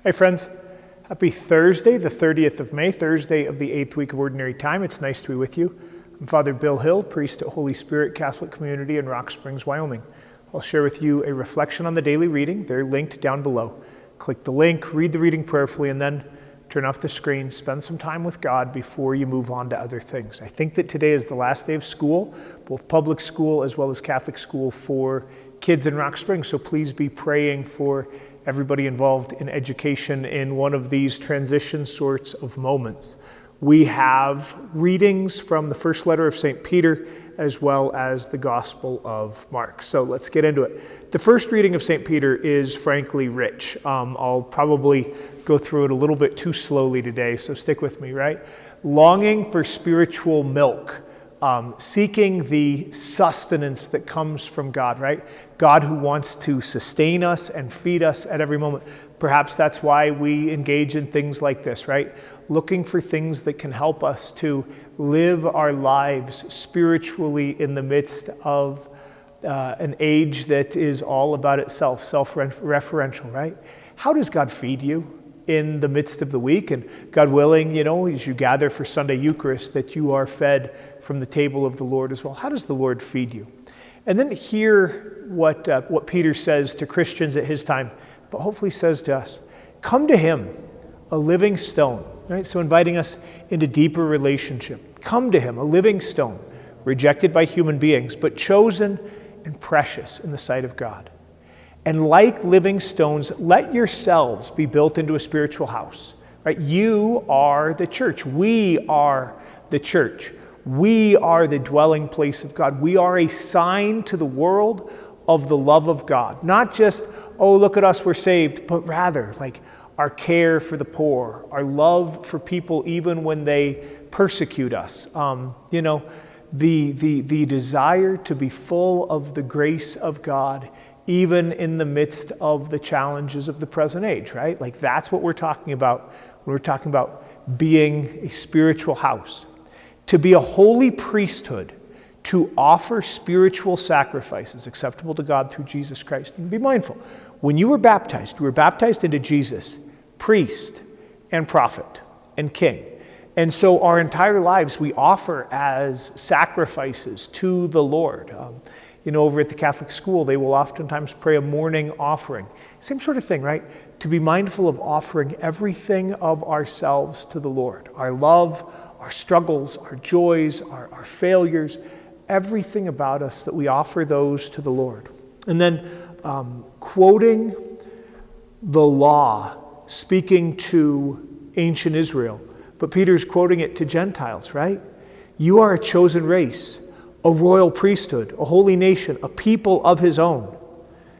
Hi friends, happy Thursday, the 30th of May, Thursday of the 8th week of Ordinary Time. It's nice to be with you. I'm Father Bill Hill, priest at Holy Spirit Catholic Community in Rock Springs, Wyoming. I'll share with you a reflection on the daily reading. They're linked down below. Click the link, read the reading prayerfully, and then turn off the screen, spend some time with God before you move on to other things. I think that today is the last day of school, both public school as well as Catholic school for kids in Rock Springs, so please be praying for everybody involved in education in one of these transition sorts of moments. We have readings from the first letter of St. Peter as well as the Gospel of Mark. So let's get into it. The first reading of St. Peter is frankly rich. I'll probably go through it a little bit too slowly today, so stick with me, right? Longing for spiritual milk. Seeking the sustenance that comes from God, right? God who wants to sustain us and feed us at every moment. Perhaps that's why we engage in things like this, right? Looking for things that can help us to live our lives spiritually in the midst of an age that is all about itself, self-referential, right? How does God feed you in the midst of the week? And God willing, as you gather for Sunday Eucharist, that you are fed from the table of the Lord as well. How does the Lord feed you? And then hear what Peter says to Christians at his time, but hopefully says to us. Come to him, a living stone, right? So inviting us into deeper relationship. Come to him, a living stone, rejected by human beings, but chosen and precious in the sight of God. And like living stones, let yourselves be built into a spiritual house, right? You are the church. We are the church. We are the dwelling place of God. We are a sign to the world of the love of God. Not just, oh, look at us, we're saved, but rather like our care for the poor, our love for people even when they persecute us. The desire to be full of the grace of God even in the midst of the challenges of the present age, right? Like that's what we're talking about when we're talking about being a spiritual house. To be a holy priesthood, to offer spiritual sacrifices acceptable to God through Jesus Christ. And be mindful, when you were baptized into Jesus, priest and prophet and king. And so our entire lives we offer as sacrifices to the Lord. Over at the Catholic school, they will oftentimes pray a morning offering. Same sort of thing, right? To be mindful of offering everything of ourselves to the Lord. Our love, our struggles, our joys, our failures, everything about us that we offer those to the Lord. And then quoting the law, speaking to ancient Israel, but Peter's quoting it to Gentiles, right? You are a chosen race, a royal priesthood, a holy nation, a people of his own,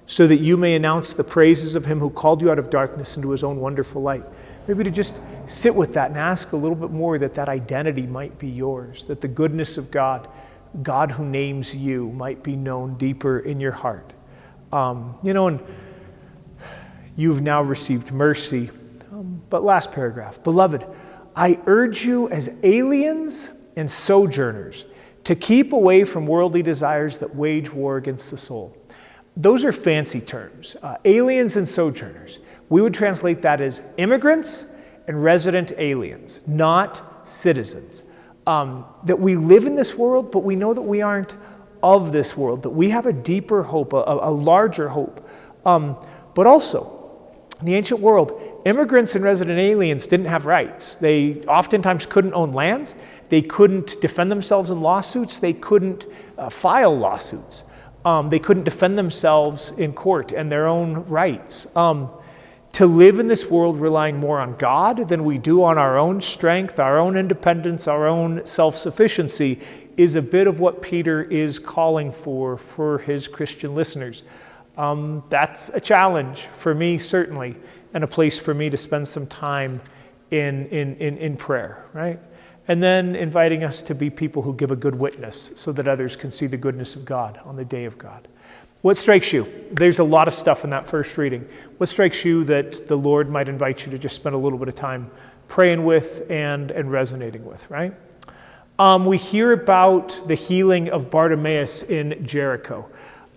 so that you may announce the praises of him who called you out of darkness into his own wonderful light. Maybe to just sit with that and ask a little bit more that identity might be yours, that the goodness of God, God who names you, might be known deeper in your heart. And you've now received mercy. But last paragraph, beloved, I urge you as aliens and sojourners to keep away from worldly desires that wage war against the soul. Those are fancy terms. Aliens and sojourners. We would translate that as immigrants and resident aliens, not citizens. That we live in this world, but we know that we aren't of this world, that we have a deeper hope, a larger hope. But also, in the ancient world, immigrants and resident aliens didn't have rights. They oftentimes couldn't own lands. They couldn't defend themselves in lawsuits. They couldn't file lawsuits. They couldn't defend themselves in court and their own rights. To live in this world relying more on God than we do on our own strength, our own independence, our own self-sufficiency is a bit of what Peter is calling for his Christian listeners. That's a challenge for me, certainly, and a place for me to spend some time in prayer, right? And then inviting us to be people who give a good witness so that others can see the goodness of God on the day of God. What strikes you? There's a lot of stuff in that first reading. What strikes you that the Lord might invite you to just spend a little bit of time praying with and resonating with, right? We hear about the healing of Bartimaeus in Jericho.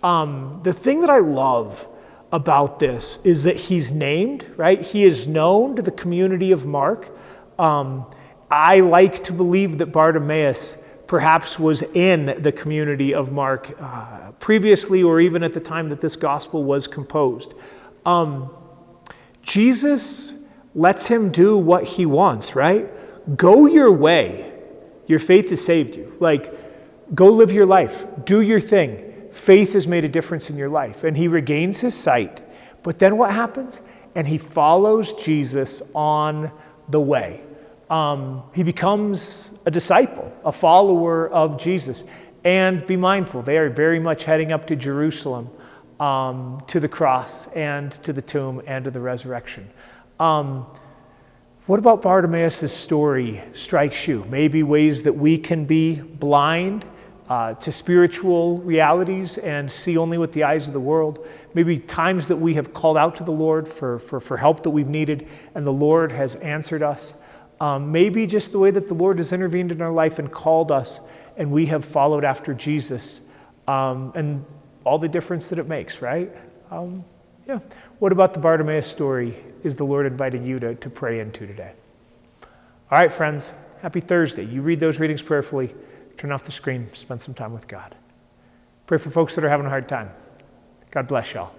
The thing that I love about this is that he's named, right? He is known to the community of Mark. I like to believe that Bartimaeus perhaps was in the community of Mark previously, or even at the time that this gospel was composed. Jesus lets him do what he wants, right? Go your way. Your faith has saved you. Like, go live your life. Do your thing. Faith has made a difference in your life. And he regains his sight. But then what happens? And he follows Jesus on the way. He becomes a disciple, a follower of Jesus. And be mindful, they are very much heading up to Jerusalem, to the cross and to the tomb and to the resurrection. What about Bartimaeus' story strikes you? Maybe ways that we can be blind to spiritual realities and see only with the eyes of the world. Maybe times that we have called out to the Lord for help that we've needed and the Lord has answered us. Maybe just the way that the Lord has intervened in our life and called us and we have followed after Jesus, and all the difference that it makes, right? Yeah. What about the Bartimaeus story is the Lord inviting you to pray into today? All right, friends, happy Thursday. You read those readings prayerfully, turn off the screen, spend some time with God. Pray for folks that are having a hard time. God bless y'all.